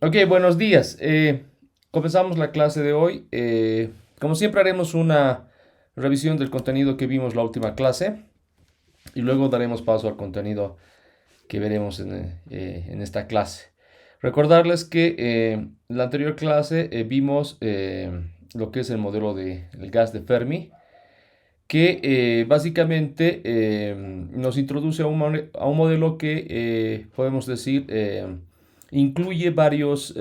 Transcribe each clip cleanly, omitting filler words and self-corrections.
Ok, buenos días. Comenzamos la clase de hoy. Como siempre haremos una revisión del contenido que vimos la última clase y luego daremos paso al contenido que veremos en esta clase. Recordarles que en la anterior clase vimos lo que es el modelo del gas de Fermi, que básicamente nos introduce a un modelo que podemos decir incluye varios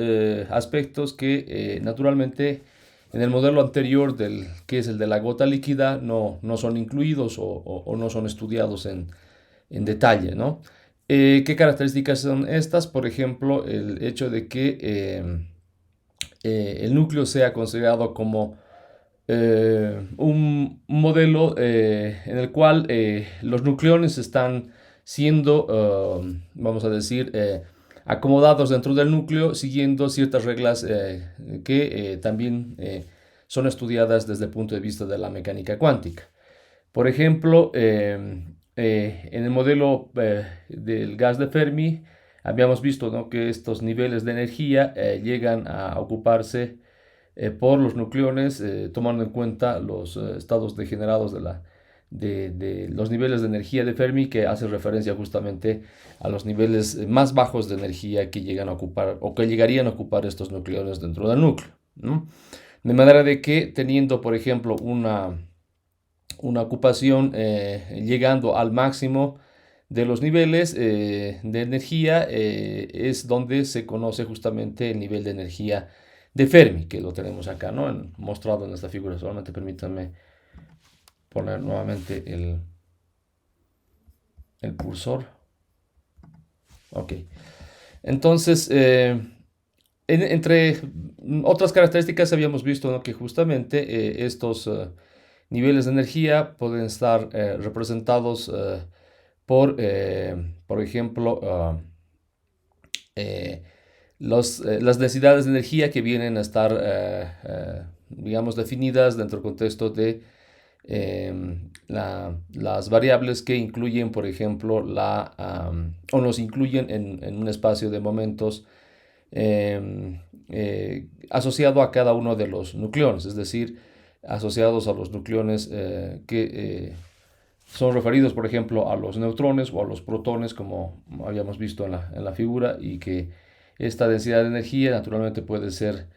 aspectos que naturalmente en el modelo anterior, que es el de la gota líquida, no son incluidos o no son estudiados en detalle, ¿no? ¿Qué características son estas? Por ejemplo, el hecho de que el núcleo sea considerado como un modelo en el cual los nucleones están siendo, vamos a decir, acomodados dentro del núcleo siguiendo ciertas reglas que también son estudiadas desde el punto de vista de la mecánica cuántica. Por ejemplo, en el modelo del gas de Fermi habíamos visto, ¿no?, que estos niveles de energía llegan a ocuparse por los nucleones, tomando en cuenta los estados degenerados de los niveles de energía de Fermi, que hace referencia justamente a los niveles más bajos de energía que llegan a ocupar o que llegarían a ocupar estos nucleones dentro del núcleo, ¿no? De manera de que teniendo, por ejemplo, una ocupación llegando al máximo de los niveles de energía, es donde se conoce justamente el nivel de energía de Fermi, que lo tenemos acá, ¿no?, mostrado en esta figura. Solamente permítanme poner nuevamente el cursor. Ok. Entonces, entre otras características habíamos visto, ¿no?, que justamente estos niveles de energía pueden estar representados por ejemplo, eh, las densidades de energía que vienen a estar, digamos, definidas dentro del contexto de las variables que incluyen, por ejemplo, o nos incluyen en un espacio de momentos asociado a cada uno de los nucleones, es decir, asociados a los nucleones que son referidos, por ejemplo, a los neutrones o a los protones, como habíamos visto en la figura, y que esta densidad de energía naturalmente puede ser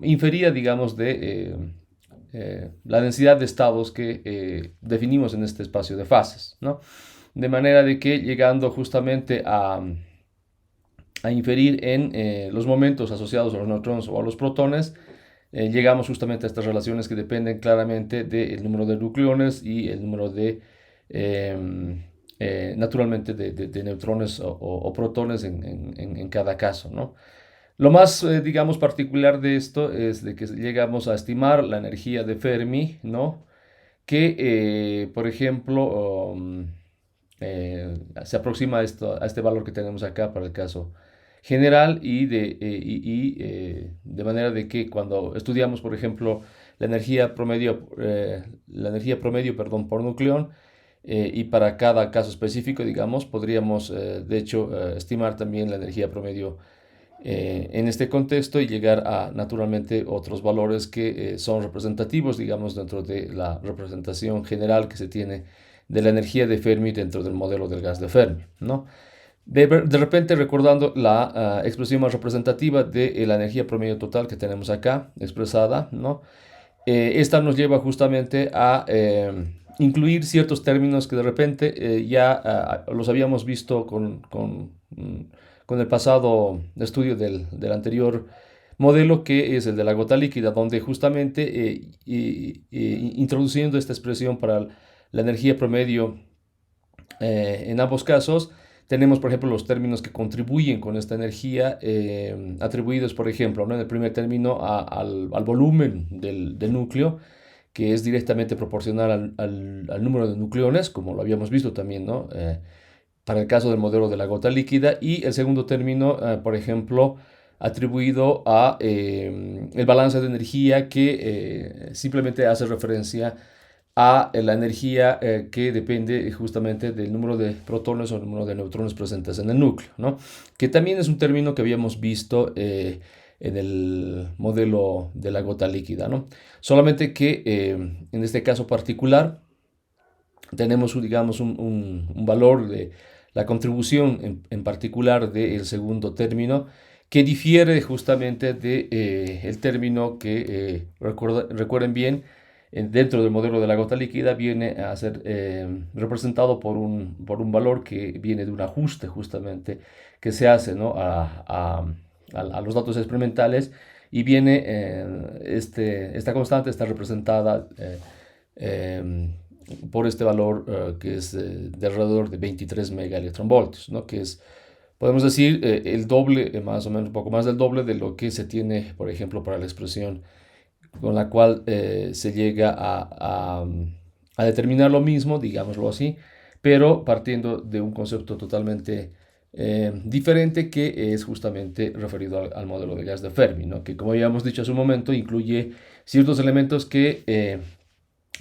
inferida, digamos, de la densidad de estados que definimos en este espacio de fases, ¿no? De manera de que llegando justamente a inferir en los momentos asociados a los neutrones o a los protones, llegamos justamente a estas relaciones que dependen claramente del número de nucleones y el número de, naturalmente, de neutrones o protones en cada caso, ¿no? Lo más, digamos, particular de esto es de que llegamos a estimar la energía de Fermi, ¿no?, que, por ejemplo, se aproxima a este valor que tenemos acá para el caso general de manera de que cuando estudiamos, por ejemplo, la energía promedio, perdón, por nucleón, y para cada caso específico, digamos, podríamos, de hecho, estimar también la energía promedio en este contexto y llegar a, naturalmente, otros valores que son representativos, digamos, dentro de la representación general que se tiene de la energía de Fermi dentro del modelo del gas de Fermi, ¿no? De repente recordando la expresión más representativa de la energía promedio total que tenemos acá expresada, ¿no? Esta nos lleva justamente a incluir ciertos términos que de repente ya los habíamos visto con el pasado estudio del anterior modelo, que es el de la gota líquida, donde justamente introduciendo esta expresión para la energía promedio en ambos casos, tenemos, por ejemplo, los términos que contribuyen con esta energía, atribuidos, por ejemplo, ¿no?, en el primer término al volumen del núcleo, que es directamente proporcional al número de nucleones, como lo habíamos visto también, ¿no?, para el caso del modelo de la gota líquida. Y el segundo término, por ejemplo, atribuido a el balance de energía, que simplemente hace referencia a la energía que depende justamente del número de protones o el número de neutrones presentes en el núcleo, ¿no? Que también es un término que habíamos visto en el modelo de la gota líquida, ¿no? Solamente que en este caso particular tenemos, digamos, un valor de la contribución en particular del segundo término que difiere justamente de, el término que, recuerden bien, dentro del modelo de la gota líquida viene a ser representado por un valor que viene de un ajuste justamente que se hace, ¿no? a los datos experimentales y viene, esta constante está representada eh, por este valor que es de alrededor de 23 megaelectronvoltios, ¿no? Que es, podemos decir, el doble, más o menos, un poco más del doble de lo que se tiene, por ejemplo, para la expresión con la cual se llega a determinar lo mismo, digámoslo así, pero partiendo de un concepto totalmente diferente que es justamente referido al modelo de gas de Fermi, ¿no? Que como habíamos dicho hace un momento incluye ciertos elementos que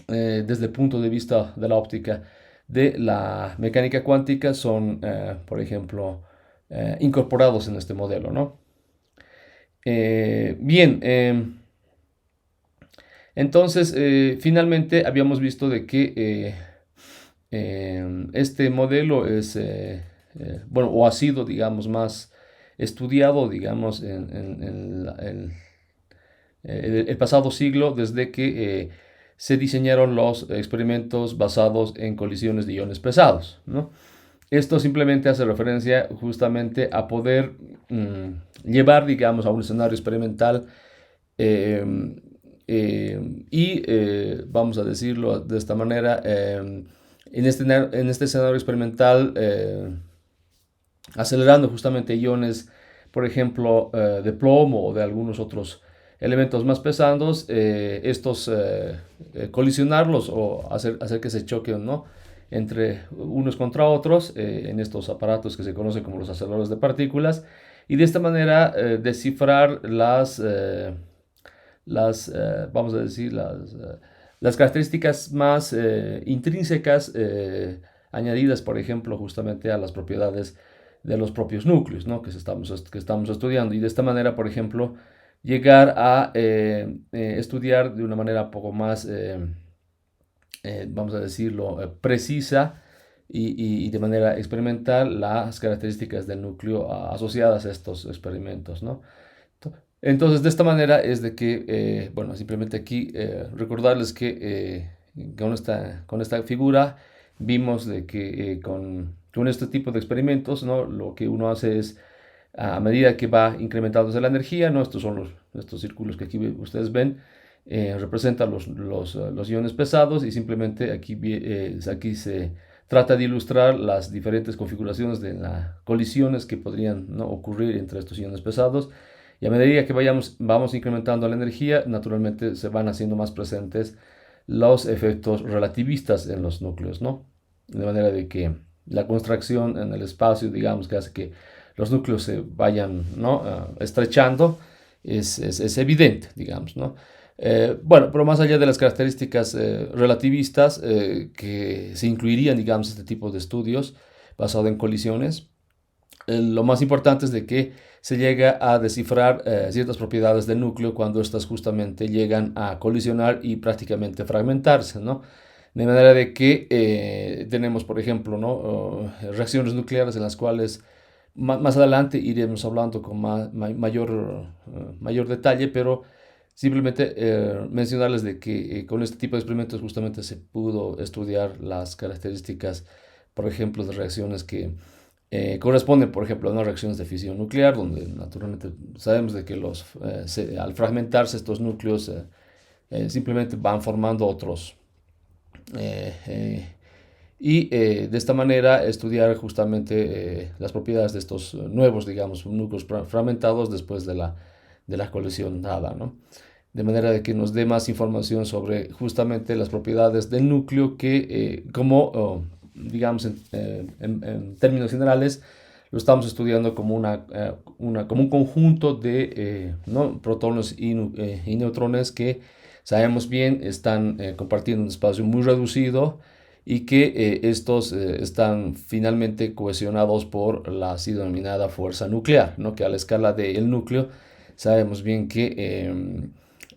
desde el punto de vista de la óptica de la mecánica cuántica son, por ejemplo, incorporados en este modelo, ¿no? Bien, entonces finalmente habíamos visto de que este modelo es, bueno, o ha sido, digamos, más estudiado, digamos, el pasado siglo desde que se diseñaron los experimentos basados en colisiones de iones pesados, ¿no? Esto simplemente hace referencia justamente a poder llevar, digamos, a un escenario experimental eh, vamos a decirlo de esta manera, en este escenario experimental, acelerando justamente iones, por ejemplo, de plomo o de algunos otros elementos más pesados, estos colisionarlos o hacer que se choquen, ¿no? Entre unos contra otros en estos aparatos que se conocen como los aceleradores de partículas y de esta manera descifrar vamos a decir, las características más intrínsecas añadidas, por ejemplo, justamente a las propiedades de los propios núcleos, ¿no? que estamos estudiando. Y de esta manera, por ejemplo, llegar a estudiar de una manera un poco más, vamos a decirlo, precisa y de manera experimental las características del núcleo asociadas a estos experimentos, ¿no? Entonces, de esta manera es de que, bueno, simplemente aquí recordarles que con esta figura vimos de que con este tipo de experimentos, ¿no? Lo que uno hace es, a medida que va incrementándose la energía, ¿no? Estos son estos círculos que aquí ustedes ven, representan los iones pesados y simplemente aquí se trata de ilustrar las diferentes configuraciones de las colisiones que podrían, ¿no? ocurrir entre estos iones pesados. Y a medida que vamos incrementando la energía, naturalmente se van haciendo más presentes los efectos relativistas en los núcleos, ¿no? De manera de que la contracción en el espacio, digamos, que hace que los núcleos se vayan, ¿no? Estrechando, es evidente, digamos, ¿no? Bueno, pero más allá de las características relativistas que se incluirían, digamos, este tipo de estudios basado en colisiones, lo más importante es de que se llega a descifrar ciertas propiedades del núcleo cuando éstas justamente llegan a colisionar y prácticamente fragmentarse, ¿no? De manera de que tenemos, por ejemplo, ¿no? Reacciones nucleares en las cuales más adelante iremos hablando con mayor detalle, pero simplemente mencionarles de que con este tipo de experimentos justamente se pudo estudiar las características, por ejemplo, de reacciones que corresponden, por ejemplo, a unas reacciones de fisión nuclear, donde naturalmente sabemos de que al fragmentarse estos núcleos simplemente van formando otros. eh, eh, de esta manera estudiar justamente las propiedades de estos nuevos, digamos, núcleos fragmentados después de la colisión dada, ¿no? De manera de que nos dé más información sobre justamente las propiedades del núcleo que, digamos, en términos generales, lo estamos estudiando como como un conjunto de ¿no? protones y neutrones que sabemos bien, están compartiendo un espacio muy reducido y que estos están finalmente cohesionados por la así denominada fuerza nuclear, ¿no? Que a la escala del núcleo sabemos bien que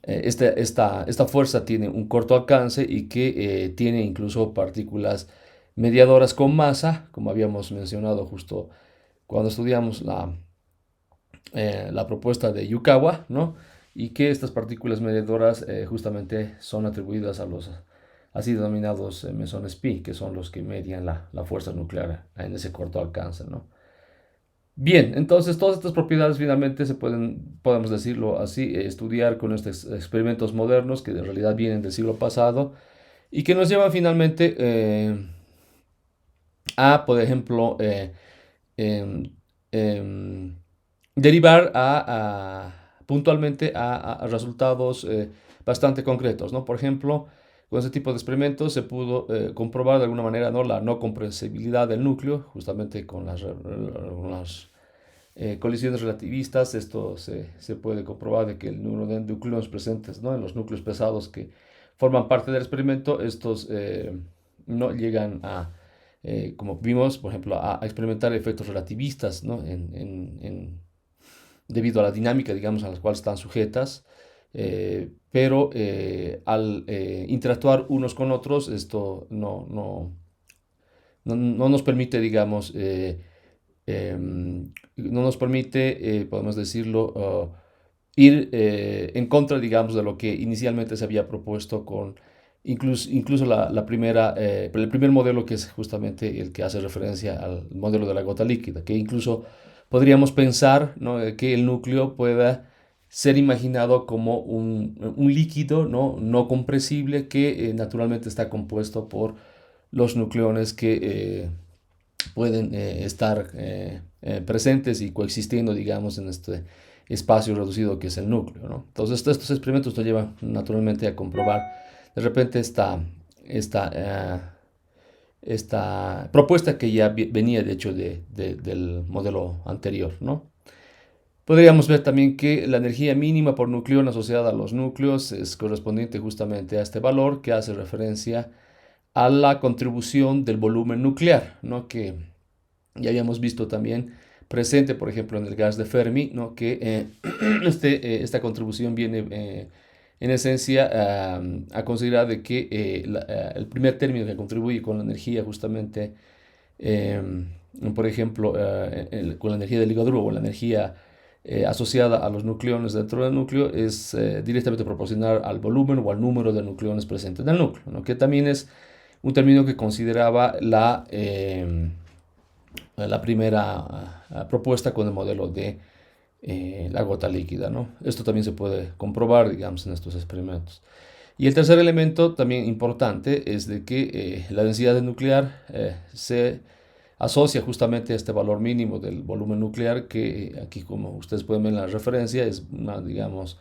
esta fuerza tiene un corto alcance y que tiene incluso partículas mediadoras con masa, como habíamos mencionado justo cuando estudiamos la propuesta de Yukawa, ¿no? Y que estas partículas mediadoras justamente son atribuidas a los así denominados mesones pi, que son los que median la fuerza nuclear en ese corto alcance, ¿no? Bien, entonces todas estas propiedades finalmente se pueden, podemos decirlo así, estudiar con estos experimentos modernos que en realidad vienen del siglo pasado y que nos llevan finalmente a, por ejemplo, em, em, derivar puntualmente a resultados bastante concretos, ¿no? Por ejemplo, con este tipo de experimentos se pudo comprobar de alguna manera, ¿no?, la no compresibilidad del núcleo, justamente con las colisiones relativistas. Esto se puede comprobar de que el número de nucleones presentes, ¿no?, en los núcleos pesados que forman parte del experimento, estos no llegan como vimos, por ejemplo, a experimentar efectos relativistas, ¿no?, debido a la dinámica, digamos, a las cuales están sujetas. Pero al interactuar unos con otros, esto no nos permite, digamos, no nos permite, podemos decirlo, ir en contra, digamos, de lo que inicialmente se había propuesto con incluso la primera, el primer modelo, que es justamente el que hace referencia al modelo de la gota líquida, que incluso podríamos pensar, ¿no?, que el núcleo pueda ser imaginado como un líquido, no compresible, que naturalmente está compuesto por los nucleones que pueden estar presentes y coexistiendo, digamos, en este espacio reducido que es el núcleo, ¿no? Entonces, estos experimentos nos llevan naturalmente a comprobar de repente esta propuesta que ya venía, de hecho, del modelo anterior, ¿no? Podríamos ver también que la energía mínima por nucleón asociada a los núcleos es correspondiente justamente a este valor, que hace referencia a la contribución del volumen nuclear, ¿no?, que ya habíamos visto también presente, por ejemplo, en el gas de Fermi, ¿no?, que esta contribución viene en esencia a considerar de que el primer término que contribuye con la energía justamente, eh, por ejemplo, con la energía del ligaduro o la energía asociada a los nucleones dentro del núcleo, es directamente proporcional al volumen o al número de nucleones presentes en el núcleo, ¿no?, que también es un término que consideraba la primera propuesta con el modelo de la gota líquida, ¿no? Esto también se puede comprobar, digamos, en estos experimentos. Y el tercer elemento también importante es de que la densidad nuclear se asocia justamente a este valor mínimo del volumen nuclear, que aquí, como ustedes pueden ver en la referencia, es digamos,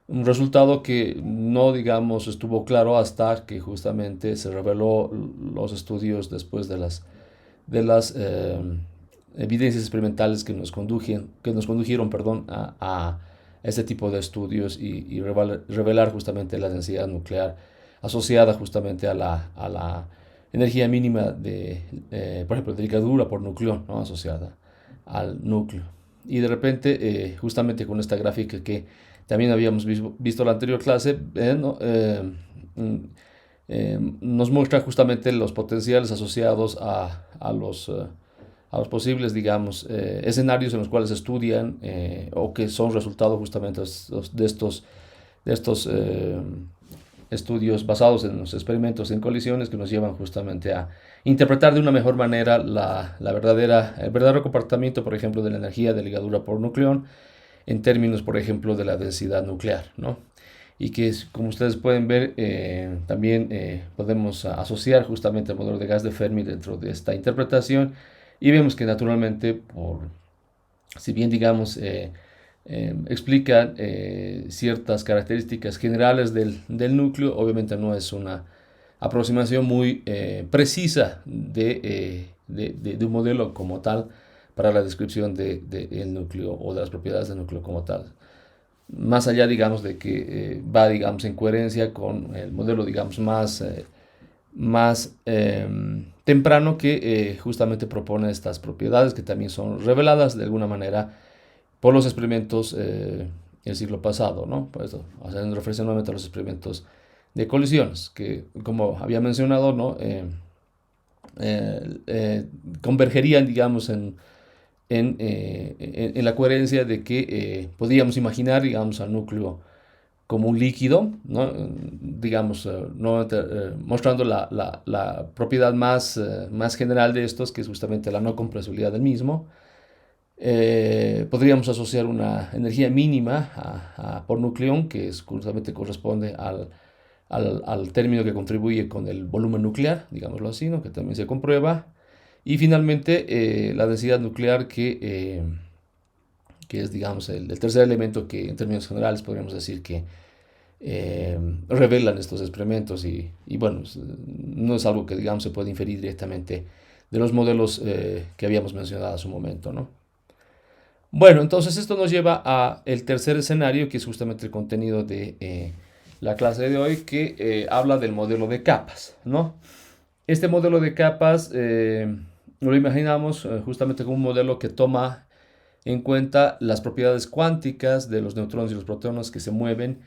un resultado que no, digamos, estuvo claro hasta que justamente se reveló los estudios después de las evidencias experimentales que nos condujeron, perdón, a este tipo de estudios y revelar justamente la densidad nuclear asociada justamente a la energía mínima por ejemplo, de ligadura por nucleón, ¿no?, asociada al núcleo. Y de repente, justamente con esta gráfica que también habíamos visto en la anterior clase, ¿no?, nos muestra justamente los potenciales asociados a los posibles, digamos, escenarios en los cuales estudian o que son resultado justamente de estos estudios basados en los experimentos en colisiones, que nos llevan justamente a interpretar de una mejor manera el verdadero comportamiento, por ejemplo, de la energía de ligadura por nucleón en términos, por ejemplo, de la densidad nuclear, ¿no? Y que, como ustedes pueden ver, también podemos asociar justamente el modelo de gas de Fermi dentro de esta interpretación, y vemos que naturalmente, si bien, digamos, explican ciertas características generales del núcleo, obviamente no es una aproximación muy precisa de un modelo como tal para la descripción del núcleo o de las propiedades del núcleo como tal. más allá, digamos, de que va, digamos, en coherencia con el modelo, digamos, más temprano que justamente propone estas propiedades que también son reveladas de alguna manera por los experimentos el siglo pasado, ¿no? Por eso, haciendo referencia nuevamente a los experimentos de colisiones, que como había mencionado, ¿no? Convergerían, digamos, en la coherencia de que podríamos imaginar, digamos, al núcleo como un líquido, ¿no? Digamos, mostrando la propiedad más general de estos, que es justamente la no compresibilidad del mismo. Podríamos asociar una energía mínima por nucleón, que es, justamente corresponde al término que contribuye con el volumen nuclear, digámoslo así, ¿no? Que también se comprueba. Y finalmente, la densidad nuclear, que es, digamos, el tercer elemento que en términos generales podríamos decir que revelan estos experimentos y bueno, no es algo que, digamos, se puede inferir directamente de los modelos que habíamos mencionado hace un momento, ¿no? Bueno, entonces esto nos lleva a el tercer escenario, que es justamente el contenido de la clase de hoy, que habla del modelo de capas, ¿no? Este modelo de capas lo imaginamos justamente como un modelo que toma en cuenta las propiedades cuánticas de los neutrones y los protones que se mueven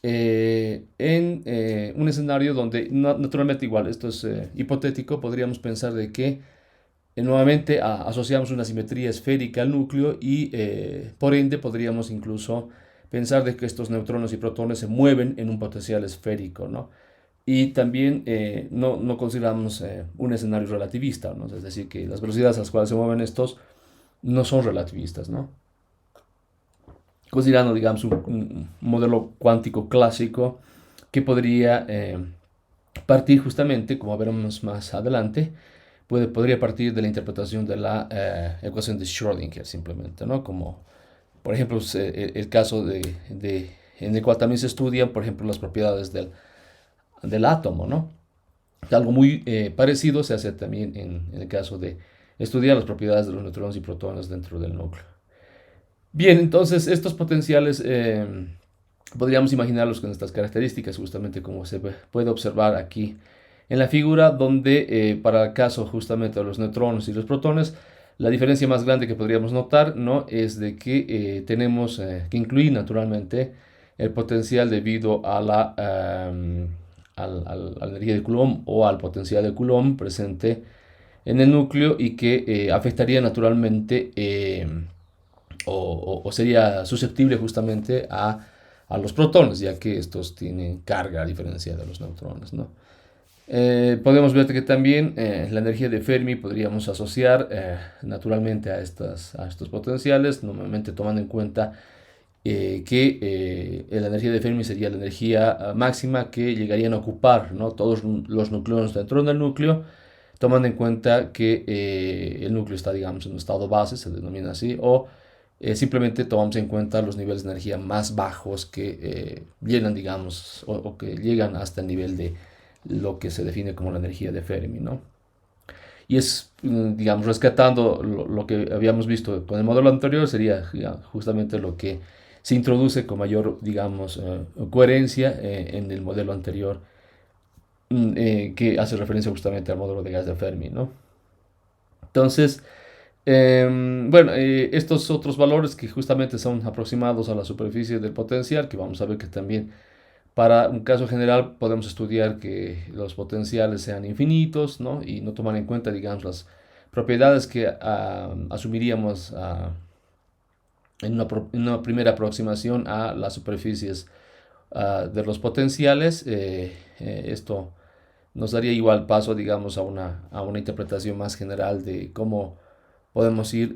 en un escenario donde, naturalmente igual, esto es hipotético, podríamos pensar de que nuevamente asociamos una simetría esférica al núcleo y por ende podríamos incluso pensar de que estos neutrones y protones se mueven en un potencial esférico, ¿no? Y también no consideramos un escenario relativista, ¿no? Es decir, que las velocidades a las cuales se mueven estos no son relativistas, ¿no? Considerando, digamos, un modelo cuántico clásico que podría partir justamente, como veremos más adelante, podría partir de la interpretación de la ecuación de Schrödinger simplemente, ¿no? Como, por ejemplo, el caso en el cual también se estudian, por ejemplo, las propiedades del átomo, ¿no? Algo muy parecido se hace también en el caso de estudiar las propiedades de los neutrones y protones dentro del núcleo. Bien, entonces estos potenciales podríamos imaginarlos con estas características, justamente como se puede observar aquí en la figura, donde para el caso justamente de los neutrones y los protones, la diferencia más grande que podríamos notar, ¿no? Es de que tenemos que incluir naturalmente el potencial debido a la energía de Coulomb o al potencial de Coulomb presente en el núcleo y que afectaría naturalmente o sería susceptible justamente a los protones, ya que estos tienen carga a diferencia de los neutrones, ¿no? Podemos ver que también la energía de Fermi podríamos asociar naturalmente a estos potenciales, normalmente tomando en cuenta que la energía de Fermi sería la energía máxima que llegarían a ocupar, ¿no? Todos los nucleones dentro del núcleo, tomando en cuenta que el núcleo está, digamos, en un estado base, se denomina así, o simplemente tomamos en cuenta los niveles de energía más bajos que llegan, digamos, o que llegan hasta el nivel de lo que se define como la energía de Fermi, ¿no? Y es, digamos, rescatando lo que habíamos visto con el modelo anterior, sería justamente lo que se introduce con mayor, digamos, coherencia en el modelo anterior, que hace referencia justamente al módulo de gas de Fermi, ¿no? Entonces, bueno, estos otros valores que justamente son aproximados a la superficie del potencial, que vamos a ver que también para un caso general podemos estudiar que los potenciales sean infinitos, ¿no? Y no tomar en cuenta, digamos, las propiedades que asumiríamos en una primera aproximación a las superficies de los potenciales. Esto nos daría igual paso, digamos, a una interpretación más general de cómo podemos ir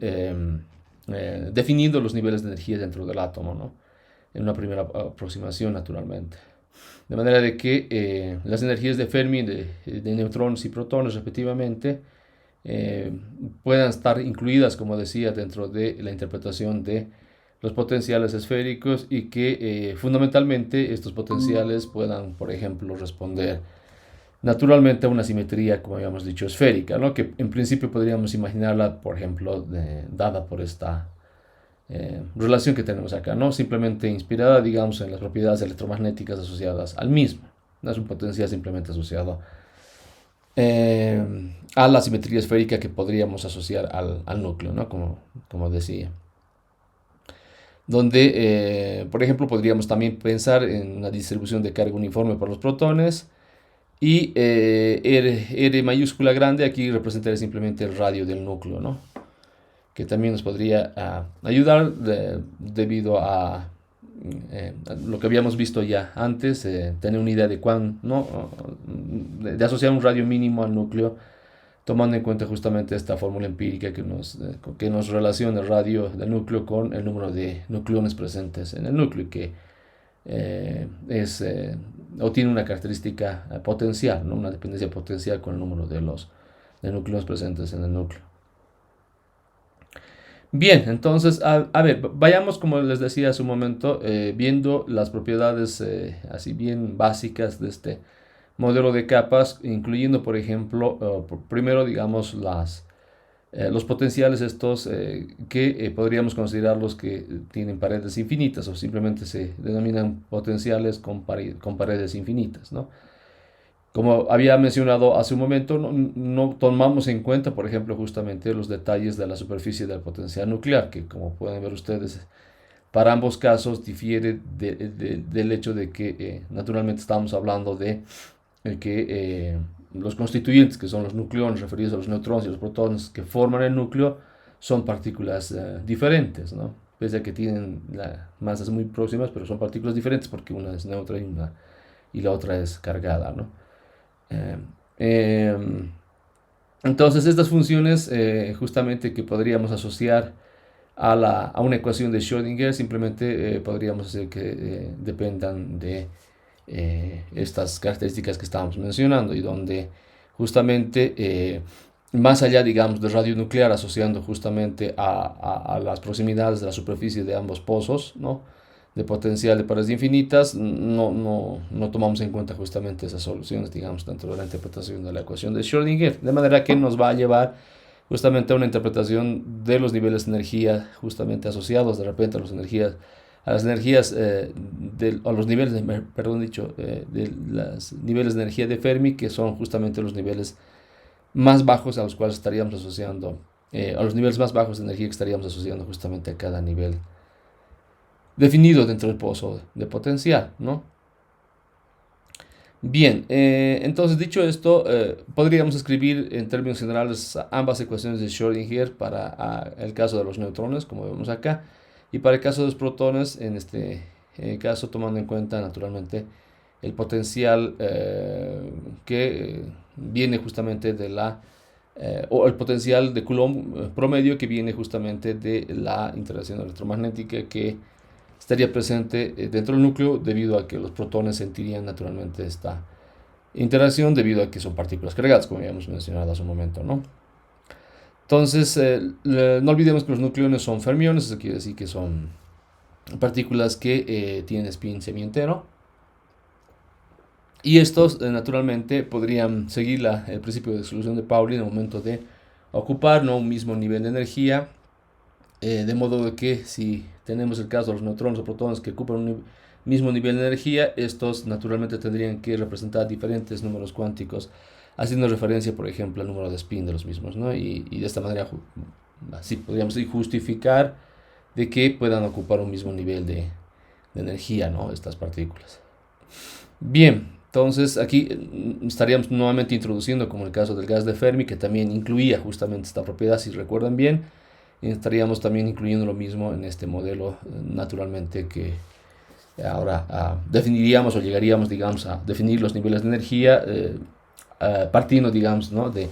definiendo los niveles de energía dentro del átomo, ¿no? En una primera aproximación, naturalmente. De manera de que las energías de Fermi, de neutrones y protones, respectivamente, eh, puedan estar incluidas, como decía, dentro de la interpretación de los potenciales esféricos y que fundamentalmente estos potenciales puedan, por ejemplo, responder naturalmente a una simetría, como habíamos dicho, esférica, ¿no? Que en principio podríamos imaginarla, por ejemplo, dada por esta relación que tenemos acá, ¿no? Simplemente inspirada, digamos, en las propiedades electromagnéticas asociadas al mismo. No es un potencial simplemente asociado a la simetría esférica que podríamos asociar al núcleo, ¿no? Como decía. Donde, por ejemplo, podríamos también pensar en una distribución de carga uniforme por los protones y R mayúscula grande aquí representaría simplemente el radio del núcleo, ¿no? Que también nos podría ayudar debido a lo que habíamos visto ya antes, tener una idea de cuán, ¿no? De asociar un radio mínimo al núcleo, tomando en cuenta justamente esta fórmula empírica que nos relaciona el radio del núcleo con el número de nucleones presentes en el núcleo, que es o tiene una característica potencial, ¿no? Una dependencia potencial con el número de núcleos presentes en el núcleo. Bien, entonces, a ver, vayamos, como les decía hace un momento, viendo las propiedades así bien básicas de este modelo de capas, incluyendo, por ejemplo, primero, digamos, los potenciales estos que podríamos considerarlos que tienen paredes infinitas o simplemente se denominan potenciales con paredes infinitas, ¿no? Como había mencionado hace un momento, no tomamos en cuenta, por ejemplo, justamente los detalles de la superficie del potencial nuclear, que como pueden ver ustedes, para ambos casos difiere del hecho de que naturalmente estamos hablando de que los constituyentes, que son los nucleones referidos a los neutrones y los protones que forman el núcleo, son partículas diferentes, ¿no? Pese a que tienen masas muy próximas, pero son partículas diferentes porque una es neutra y la otra es cargada, ¿no? Eh, eh, entonces estas funciones justamente que podríamos asociar a una ecuación de Schrödinger simplemente podríamos hacer que dependan de estas características que estábamos mencionando y donde justamente más allá, digamos, del radio nuclear asociando justamente a las proximidades de la superficie de ambos pozos, ¿no? De potencial de paredes infinitas, no tomamos en cuenta justamente esas soluciones, digamos, dentro de la interpretación de la ecuación de Schrödinger, de manera que nos va a llevar justamente a una interpretación de los niveles de energía justamente asociados de repente a las energías a los niveles perdón dicho de los niveles de energía de Fermi, que son justamente los niveles más bajos a los cuales estaríamos asociando a los niveles más bajos de energía que estaríamos asociando justamente a cada nivel definido dentro del pozo de potencial, ¿no? Bien, entonces dicho esto, podríamos escribir en términos generales ambas ecuaciones de Schrödinger para el caso de los neutrones, como vemos acá, y para el caso de los protones, en este caso tomando en cuenta naturalmente el potencial que viene justamente o el potencial de Coulomb promedio que viene justamente de la interacción electromagnética que estaría presente dentro del núcleo debido a que los protones sentirían naturalmente esta interacción debido a que son partículas cargadas, como habíamos mencionado hace un momento, ¿no? Entonces, no olvidemos que los nucleones son fermiones, eso quiere decir que son partículas que tienen spin semientero. Y estos, naturalmente, podrían seguir el principio de exclusión de Pauli en el momento de ocupar, ¿no?, un mismo nivel de energía, de modo de que si tenemos el caso de los neutrones o protones que ocupan un mismo nivel de energía, estos naturalmente tendrían que representar diferentes números cuánticos, haciendo referencia, por ejemplo, al número de spin de los mismos, ¿no? Y de esta manera, así podríamos justificar de que puedan ocupar un mismo nivel de energía, ¿no?, estas partículas. Bien, entonces aquí estaríamos nuevamente introduciendo, como el caso del gas de Fermi, que también incluía justamente esta propiedad, si recuerdan bien, estaríamos también incluyendo lo mismo en este modelo, naturalmente, que ahora definiríamos o llegaríamos, digamos, a definir los niveles de energía partiendo, digamos, ¿no?, de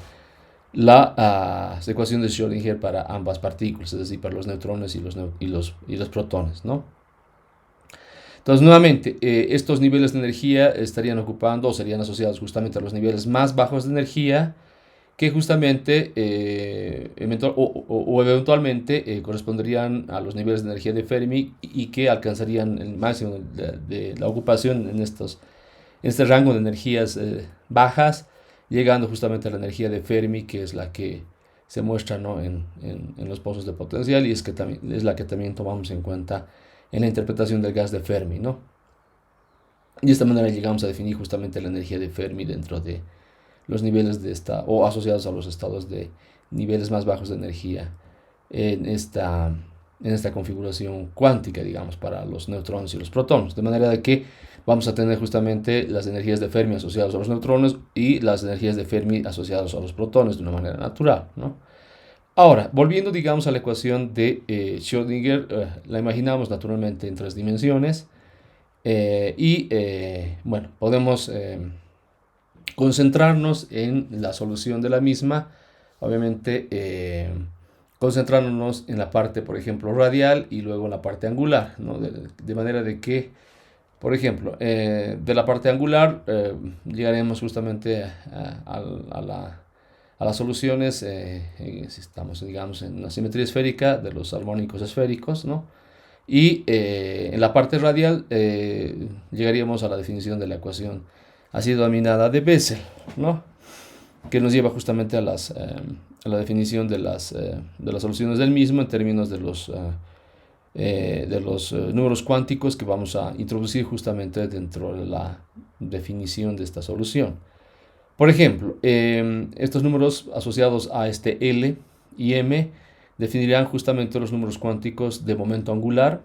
la ecuación de Schrödinger para ambas partículas, es decir, para los neutrones y los protones, ¿no? Entonces, nuevamente, estos niveles de energía estarían ocupando o serían asociados justamente a los niveles más bajos de energía, que justamente eventualmente corresponderían a los niveles de energía de Fermi y que alcanzarían el máximo de la ocupación en este rango de energías bajas, llegando justamente a la energía de Fermi, que es la que se muestra, ¿no? en los pozos de potencial, y es, que también, es la que también tomamos en cuenta en la interpretación del gas de Fermi, ¿no? Y de esta manera llegamos a definir justamente la energía de Fermi dentro de los niveles de esta, o asociados a los estados de niveles más bajos de energía en esta, en esta configuración cuántica, digamos, para los neutrones y los protones. De manera de que vamos a tener justamente las energías de Fermi asociadas a los neutrones y las energías de Fermi asociadas a los protones de una manera natural, ¿no? Ahora, volviendo, digamos, a la ecuación de Schrödinger, la imaginamos naturalmente en tres dimensiones, bueno, podemos concentrarnos en la solución de la misma, obviamente concentrándonos en la parte, por ejemplo, radial, y luego en la parte angular, ¿no? De manera de que, por ejemplo, de la parte angular llegaremos justamente a las soluciones, si estamos, digamos, en una simetría esférica de los armónicos esféricos, ¿no? Y en la parte radial llegaríamos a la definición de la ecuación así denominada de Bessel, ¿no? Que nos lleva justamente a la definición de las soluciones del mismo en términos de los números cuánticos que vamos a introducir justamente dentro de la definición de esta solución. Por ejemplo, estos números asociados a este L y M definirán justamente los números cuánticos de momento angular,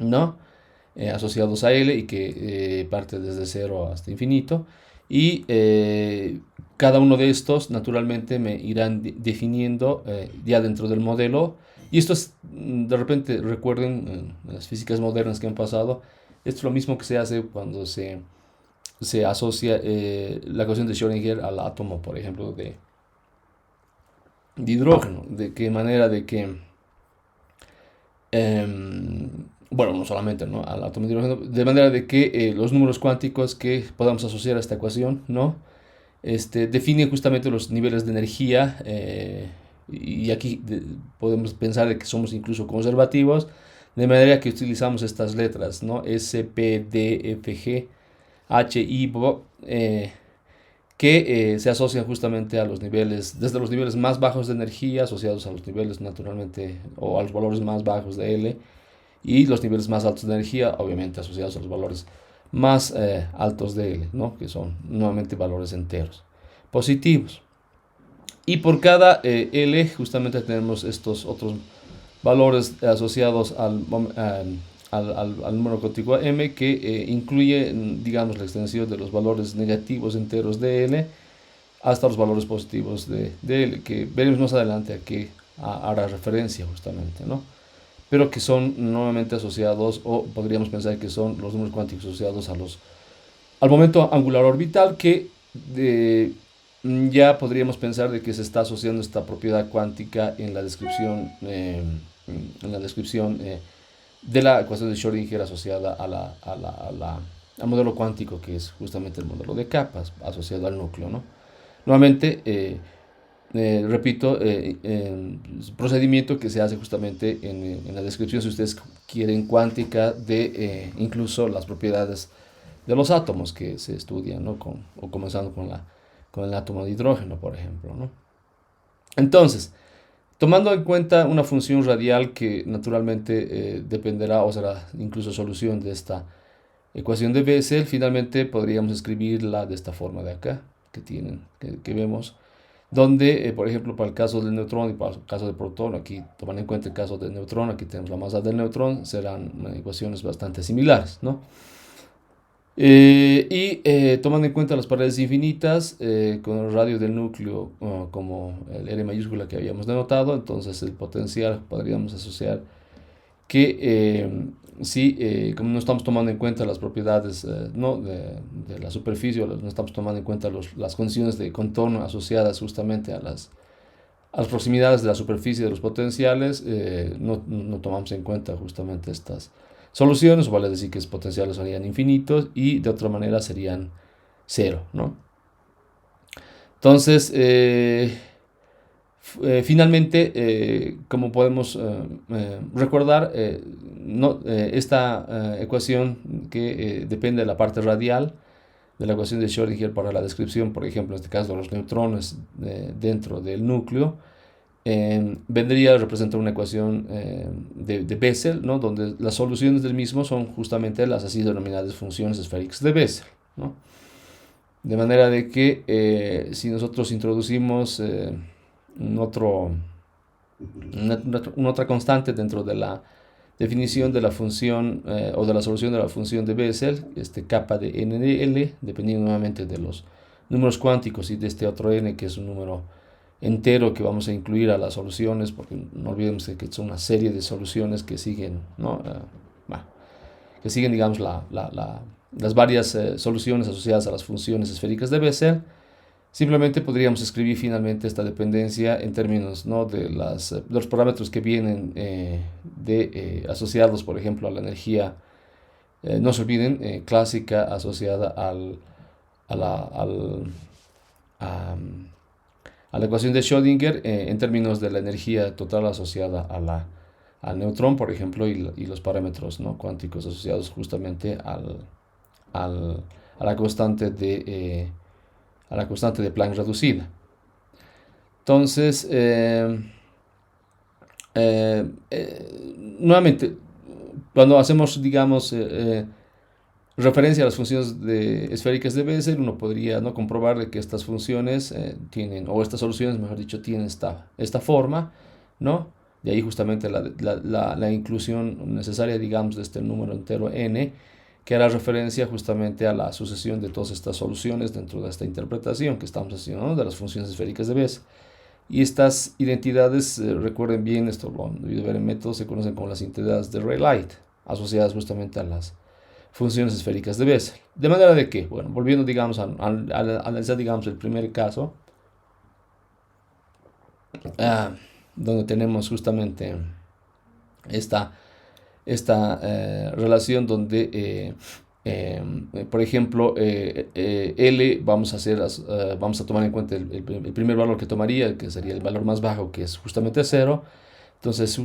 ¿no? Asociados a L, y que parte desde 0 hasta infinito. Y cada uno de estos naturalmente me irán definiendo ya dentro del modelo. Y esto es, de repente, recuerden las físicas modernas que han pasado, esto es lo mismo que se hace cuando se asocia la ecuación de Schrödinger al átomo, por ejemplo, de hidrógeno. De qué manera de que, bueno, no solamente, ¿no?, al átomo de hidrógeno, de manera de que los números cuánticos que podamos asociar a esta ecuación, ¿no?, definen justamente los niveles de energía, y aquí podemos pensar de que somos incluso conservativos, de manera que utilizamos estas letras, ¿no?, S, P, D, F, G, H, I, que se asocian justamente a los niveles, desde los niveles más bajos de energía, asociados a los niveles naturalmente, o a los valores más bajos de L, y los niveles más altos de energía, obviamente asociados a los valores más altos de L, ¿no?, que son nuevamente valores enteros positivos. Y por cada L justamente tenemos estos otros valores asociados al número cuántico M, que incluye, digamos, la extensión de los valores negativos enteros de L hasta los valores positivos de L, que veremos más adelante a qué hará referencia justamente, ¿no? Pero que son nuevamente asociados, o podríamos pensar que son los números cuánticos asociados al momento angular orbital, que ya podríamos pensar de que se está asociando esta propiedad cuántica en la descripción, de la ecuación de Schrödinger asociada al modelo cuántico, que es justamente el modelo de capas asociado al núcleo, ¿no? Nuevamente, repito, procedimiento que se hace justamente en la descripción, si ustedes quieren, cuántica de incluso las propiedades de los átomos que se estudian, ¿no?, o comenzando con el átomo de hidrógeno, por ejemplo, ¿no? Entonces, tomando en cuenta una función radial que naturalmente dependerá o será incluso solución de esta ecuación de Bessel, finalmente podríamos escribirla de esta forma de acá, que vemos, donde, por ejemplo, para el caso del neutrón y para el caso del protón, aquí tomando en cuenta el caso del neutrón, aquí tenemos la masa del neutrón, serán ecuaciones bastante similares, ¿no? Tomando en cuenta las paredes infinitas, con el radio del núcleo como el R mayúscula que habíamos denotado, entonces el potencial podríamos asociar que si, como no estamos tomando en cuenta las propiedades no, de la superficie, no estamos tomando en cuenta las condiciones de contorno asociadas justamente a las proximidades de la superficie de los potenciales, no tomamos en cuenta justamente estas soluciones, vale decir que los potenciales serían infinitos y de otra manera serían cero, ¿no? Entonces, finalmente, como podemos recordar, esta ecuación que depende de la parte radial, de la ecuación de Schrödinger para la descripción, por ejemplo, en este caso, de los neutrones dentro del núcleo, vendría a representar una ecuación de Bessel, ¿no? Donde las soluciones del mismo son justamente las así denominadas funciones esféricas de Bessel, ¿no? De manera de que si nosotros introducimos un otro, una otra constante dentro de la definición de la función o de la solución de la función de Bessel, kappa de n de L, dependiendo nuevamente de los números cuánticos y de este otro n, que es un número entero que vamos a incluir a las soluciones, porque no olvidemos que son una serie de soluciones que siguen, ¿no? Que siguen, digamos, las varias soluciones asociadas a las funciones esféricas de Bessel. Simplemente podríamos escribir finalmente esta dependencia en términos, ¿no? de los parámetros que vienen asociados, por ejemplo, a la energía, no se olviden, clásica asociada a a la ecuación de Schrödinger, en términos de la energía total asociada al neutrón, por ejemplo, y los parámetros, ¿no? cuánticos asociados justamente a la constante de Planck reducida. Entonces, nuevamente, cuando hacemos, digamos, referencia a las funciones esféricas de Bessel, uno podría, ¿no? comprobar de que estas funciones tienen, o estas soluciones, mejor dicho, tienen esta forma, ¿no? De ahí justamente la inclusión necesaria, digamos, de este número entero n, que hará referencia justamente a la sucesión de todas estas soluciones dentro de esta interpretación que estamos haciendo, ¿no? de las funciones esféricas de Bessel. Y estas identidades, recuerden bien, esto lo han debido ver en métodos, se conocen como las identidades de Rayleigh, asociadas justamente a las funciones esféricas de Bessel. De manera de que, bueno, volviendo, digamos, a analizar, digamos, el primer caso, donde tenemos justamente esta relación donde, por ejemplo, L vamos a tomar en cuenta el primer valor que tomaría, que sería el valor más bajo, que es justamente 0. Entonces,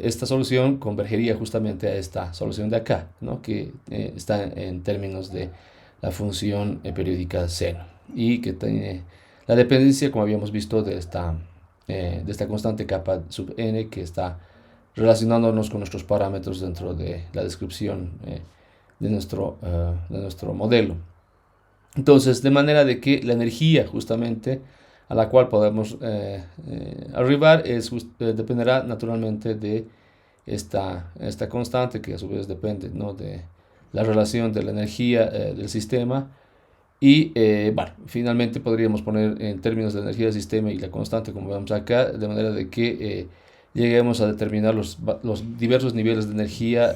esta solución convergería justamente a esta solución de acá, ¿no? que está en términos de la función periódica seno, y que tiene la dependencia, como habíamos visto, de esta constante kappa sub n, que está relacionándonos con nuestros parámetros dentro de la descripción de nuestro modelo. Entonces, de manera de que la energía justamente a la cual podemos arribar dependerá naturalmente de esta constante, que a su vez depende, ¿no? de la relación de la energía del sistema. Y bueno, finalmente podríamos poner en términos de energía del sistema y la constante, como vemos acá, de manera de que lleguemos a determinar los diversos niveles de energía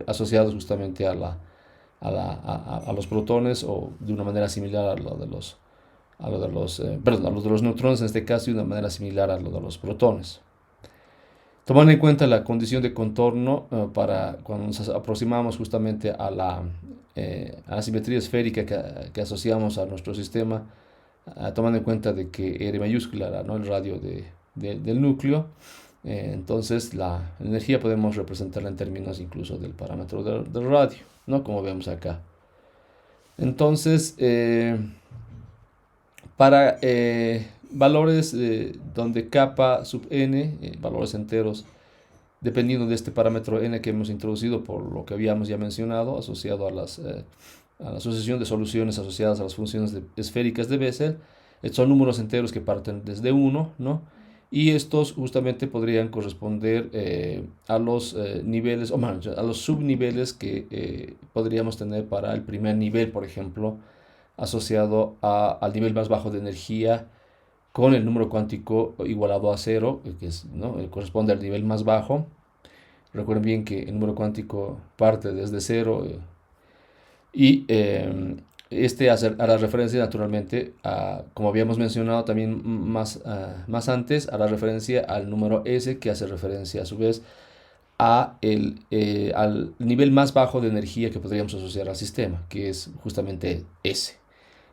asociados justamente a los protones, o de una manera similar a los de los neutrones, en este caso, y de una manera similar a lo de los protones. Tomando en cuenta la condición de contorno para cuando nos aproximamos justamente a la simetría esférica que asociamos a nuestro sistema, tomando en cuenta de que R mayúscula era, ¿no? el radio del núcleo, entonces la energía podemos representarla en términos incluso del parámetro del radio, ¿no? como vemos acá. Entonces, para valores donde kappa sub n, valores enteros, dependiendo de este parámetro n que hemos introducido por lo que habíamos ya mencionado, asociado a la sucesión de soluciones asociadas a las funciones esféricas de Bessel, son números enteros que parten desde 1, ¿no? Y estos justamente podrían corresponder a los niveles, o más, a los subniveles que podríamos tener para el primer nivel, por ejemplo, asociado al nivel más bajo de energía, con el número cuántico igualado a 0, que es, ¿no? corresponde al nivel más bajo. Recuerden bien que el número cuántico parte desde 0 y hará referencia naturalmente como habíamos mencionado también más antes, hará referencia al número S, que hace referencia a su vez al nivel más bajo de energía que podríamos asociar al sistema, que es justamente S,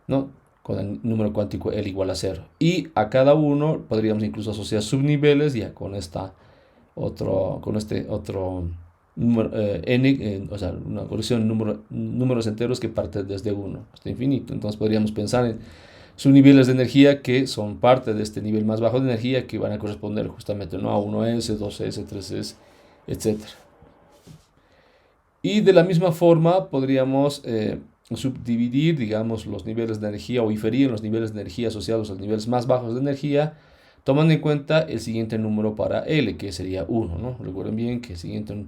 ¿no? con el número cuántico L igual a 0. Y a cada uno podríamos incluso asociar subniveles, ya con este otro o sea, una colección de números enteros que parte desde 1 hasta infinito. Entonces podríamos pensar en subniveles de energía que son parte de este nivel más bajo de energía, que van a corresponder justamente, ¿no?, a 1s, 2s, 3s, etcétera. Y de la misma forma podríamos subdividir, digamos, los niveles de energía o inferir los niveles de energía asociados a los niveles más bajos de energía, tomando en cuenta el siguiente número para L, que sería 1, ¿no? Recuerden bien que el siguiente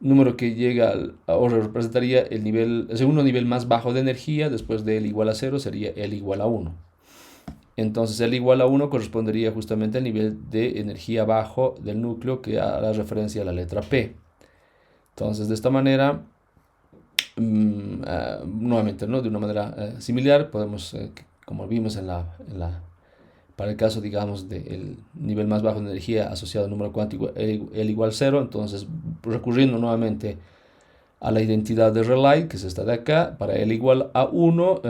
número que llega o representaría el segundo nivel más bajo de energía, después de L igual a 0, sería L igual a 1. Entonces L igual a 1 correspondería justamente al nivel de energía bajo del núcleo, que hará referencia a la letra P. Entonces, de esta manera, nuevamente, ¿no?, de una manera similar, podemos, como vimos para el caso, digamos, del nivel más bajo de energía asociado al número cuántico L igual a 0, entonces recurriendo nuevamente a la identidad de Rayleigh, que es esta de acá, para L igual a 1,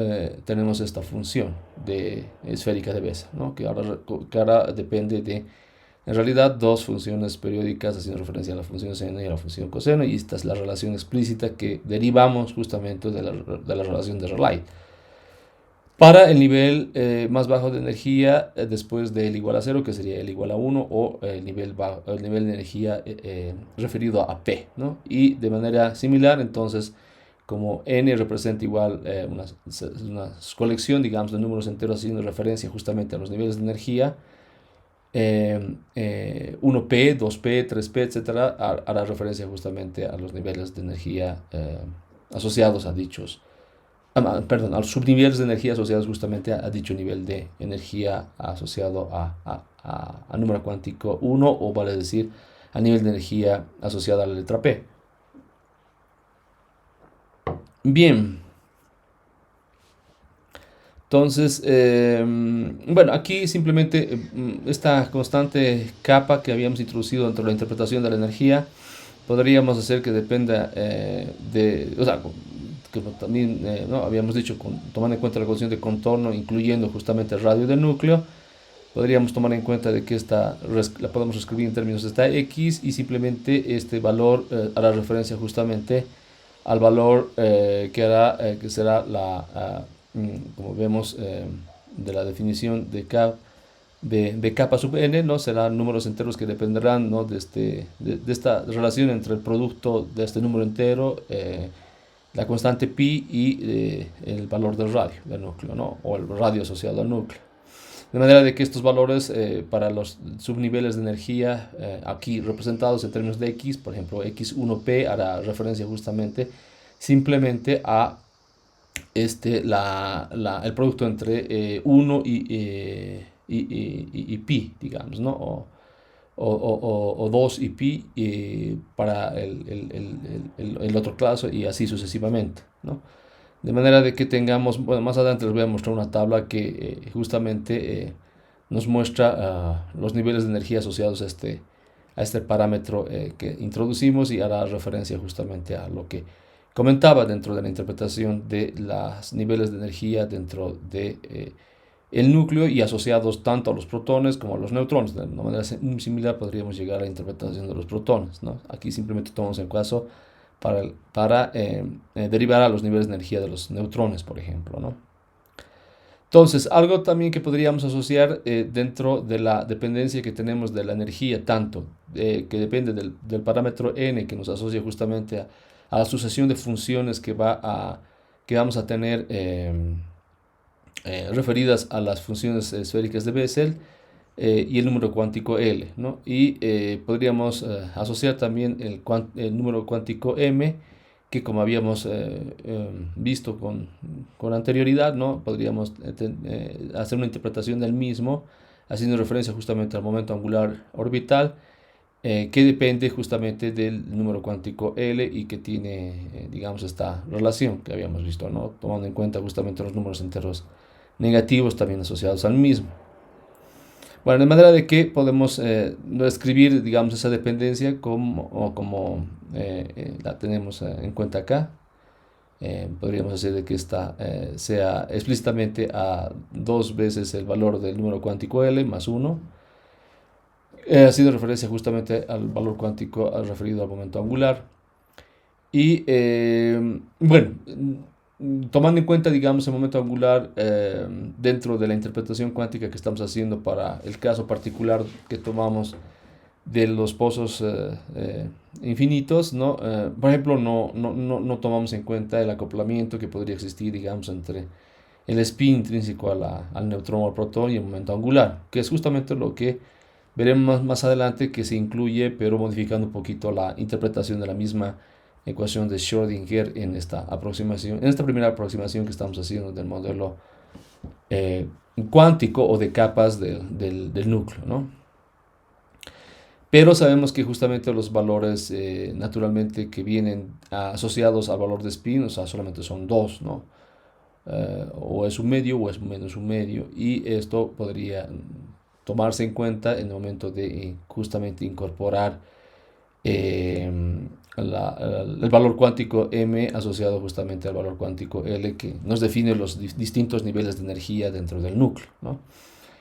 tenemos esta función esférica de Bessa, ¿no?, que ahora depende de, en realidad, dos funciones periódicas haciendo referencia a la función seno y a la función coseno, y esta es la relación explícita que derivamos justamente de la relación de Rayleigh. Para el nivel más bajo de energía, después de L igual a 0, que sería L igual a 1, o el nivel de energía referido a P, ¿no? Y de manera similar, entonces, como N representa igual una colección, digamos, de números enteros haciendo referencia justamente a los niveles de energía, 1P, 2P, 3P, etcétera, hará referencia justamente a los niveles de energía asociados a dichos, perdón, a los subniveles de energía asociados justamente a dicho nivel de energía asociado a número cuántico 1, o vale decir, a nivel de energía asociada a la letra P. Bien. Entonces, bueno, aquí simplemente esta constante capa que habíamos introducido dentro de la interpretación de la energía, podríamos hacer que dependa o sea, que también ¿no?, habíamos dicho, tomando en cuenta la condición de contorno, incluyendo justamente el radio del núcleo, podríamos tomar en cuenta de que la podemos escribir en términos de esta X, y simplemente este valor hará referencia justamente al valor que será como vemos de la definición de kappa sub n, ¿no?, serán números enteros que dependerán, ¿no?, de esta relación entre el producto de este número entero, la constante pi, y el valor del radio del núcleo, ¿no?, o el radio asociado al núcleo. De manera de que estos valores para los subniveles de energía aquí representados en términos de X, por ejemplo, X1P hará referencia justamente simplemente a el producto entre 1 y pi, digamos, ¿no? O 2 y pi para el otro caso, y así sucesivamente, ¿no? De manera de que tengamos, bueno, más adelante les voy a mostrar una tabla que justamente nos muestra los niveles de energía asociados a este parámetro que introducimos, y hará referencia justamente a lo que comentaba dentro de la interpretación de los niveles de energía dentro de el núcleo, y asociados tanto a los protones como a los neutrones. De una manera similar podríamos llegar a la interpretación de los protones, ¿no? Aquí simplemente tomamos el caso para derivar a los niveles de energía de los neutrones, por ejemplo, ¿no? Entonces, algo también que podríamos asociar dentro de la dependencia que tenemos de la energía, tanto que depende del parámetro n, que nos asocia justamente a la sucesión de funciones que vamos a tener referidas a las funciones esféricas de Bessel, y el número cuántico L, ¿no? Y podríamos asociar también el número cuántico M, que como habíamos visto con anterioridad, ¿no?, podríamos hacer una interpretación del mismo, haciendo referencia justamente al momento angular orbital, que depende justamente del número cuántico L, y que tiene, digamos, esta relación que habíamos visto, ¿no?, tomando en cuenta justamente los números enteros negativos también asociados al mismo. Bueno, de manera de que podemos escribir, digamos, esa dependencia como la tenemos en cuenta acá. Podríamos hacer de que esta sea explícitamente a 2 veces el valor del número cuántico L más 1, haciendo referencia justamente al valor cuántico referido al momento angular. Y bueno, tomando en cuenta, digamos, el momento angular dentro de la interpretación cuántica que estamos haciendo para el caso particular que tomamos de los pozos infinitos, ¿no? Por ejemplo, no tomamos en cuenta el acoplamiento que podría existir, digamos, entre el spin intrínseco al neutrón o al protón y el momento angular, que es justamente lo que veremos más adelante que se incluye, pero modificando un poquito la interpretación de la misma ecuación de Schrödinger en esta aproximación, en esta primera aproximación que estamos haciendo del modelo eh, cuántico o de capas del núcleo, ¿no? Pero sabemos que justamente los valores naturalmente que vienen asociados al valor de spin, o sea, solamente son dos, ¿no? O es un medio o es menos un medio, y esto podría tomarse en cuenta en el momento de justamente incorporar eh, el valor cuántico m asociado justamente al valor cuántico L, que nos define los distintos niveles de energía dentro del núcleo, ¿no?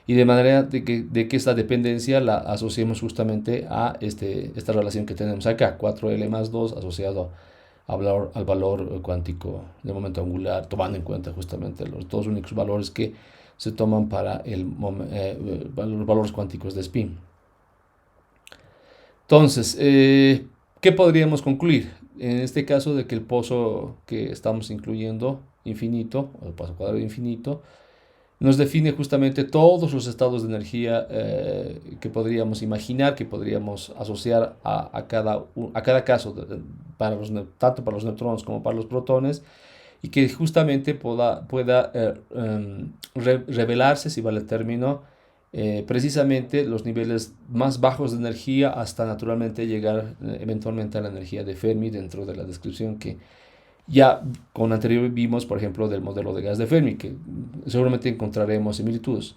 Y de manera de que esta dependencia la asociemos justamente a esta relación que tenemos acá, 4L más 2 asociado al valor cuántico de momento angular, tomando en cuenta justamente los dos únicos valores que se toman para los valores cuánticos de spin. Entonces, ¿qué podríamos concluir? En este caso de que el pozo que estamos incluyendo, infinito, o el pozo cuadrado infinito, nos define justamente todos los estados de energía que podríamos imaginar, que podríamos asociar a cada caso, tanto para los neutrones como para los protones, y que justamente pueda revelarse, si vale el término, precisamente los niveles más bajos de energía hasta naturalmente llegar eventualmente a la energía de Fermi dentro de la descripción que ya con anterior vimos, por ejemplo, del modelo de gas de Fermi, que seguramente encontraremos similitudes.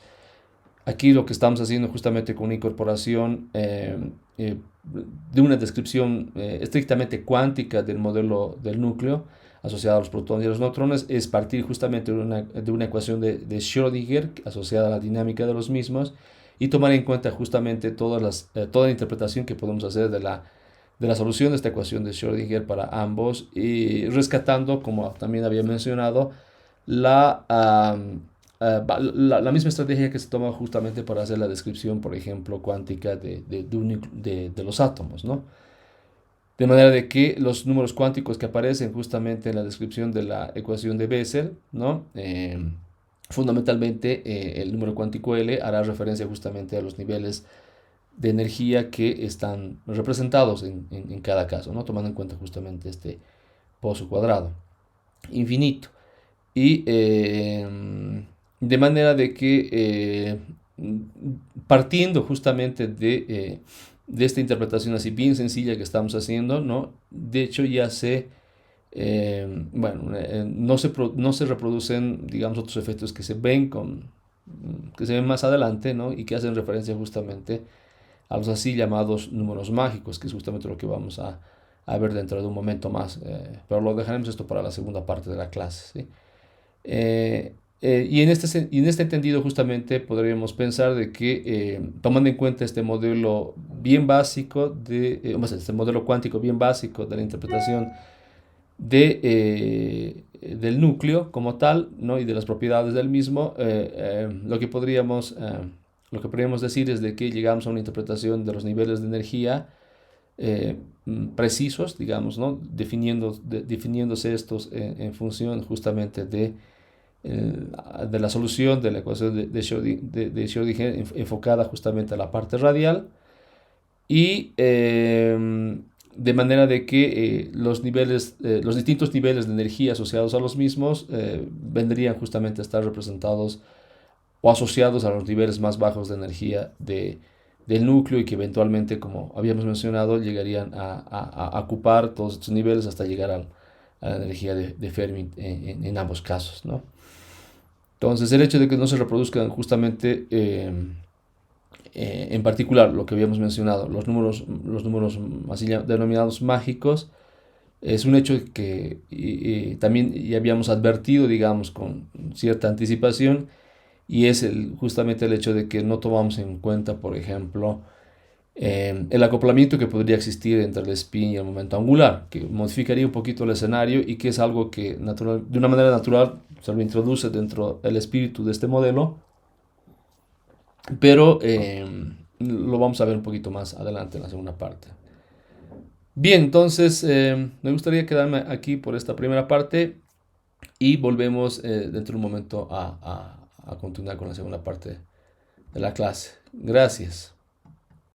Aquí lo que estamos haciendo justamente con una incorporación de una descripción estrictamente cuántica del modelo del núcleo asociado a los protones y a los neutrones es partir justamente de una ecuación de Schrödinger asociada a la dinámica de los mismos y tomar en cuenta justamente toda la interpretación que podemos hacer de la solución de esta ecuación de Schrödinger para ambos y rescatando, como también había mencionado, la, la misma estrategia que se toma justamente para hacer la descripción, por ejemplo, cuántica de los átomos, ¿no? De manera de que los números cuánticos que aparecen justamente en la descripción de la ecuación de Bessel, ¿no? Fundamentalmente el número cuántico L hará referencia justamente a los niveles de energía que están representados en cada caso, ¿no? Tomando en cuenta justamente este pozo cuadrado infinito. Y de manera de que partiendo justamente de esta interpretación así bien sencilla que estamos haciendo, ¿no? De hecho ya bueno, no se reproducen, digamos, otros efectos que se ven más adelante, ¿no? Y que hacen referencia justamente a los así llamados números mágicos, que es justamente lo que vamos a ver dentro de un momento más, pero lo dejaremos esto para la segunda parte de la clase, ¿sí? Y en este entendido justamente podríamos pensar de que tomando en cuenta este modelo bien básico este modelo cuántico bien básico de la interpretación del núcleo como tal, ¿no? Y de las propiedades del mismo, lo que podríamos decir es de que llegamos a una interpretación de los niveles de energía precisos, digamos, ¿no? Definiéndose estos en función justamente de la solución de la ecuación de Schrödinger enfocada justamente a la parte radial y de manera de que los distintos niveles de energía asociados a los mismos vendrían justamente a estar representados o asociados a los niveles más bajos de energía del núcleo y que eventualmente, como habíamos mencionado, llegarían a ocupar todos estos niveles hasta llegar a la energía de Fermi en ambos casos, ¿no? Entonces, el hecho de que no se reproduzcan justamente, en particular, lo que habíamos mencionado, los números así denominados mágicos, es un hecho que también ya habíamos advertido, digamos, con cierta anticipación, y es justamente el hecho de que no tomamos en cuenta, por ejemplo, el acoplamiento que podría existir entre el spin y el momento angular, que modificaría un poquito el escenario y que es algo que de una manera natural se lo introduce dentro del espíritu de este modelo, pero lo vamos a ver un poquito más adelante en la segunda parte. Bien, entonces me gustaría quedarme aquí por esta primera parte y volvemos dentro de un momento a continuar con la segunda parte de la clase. Gracias.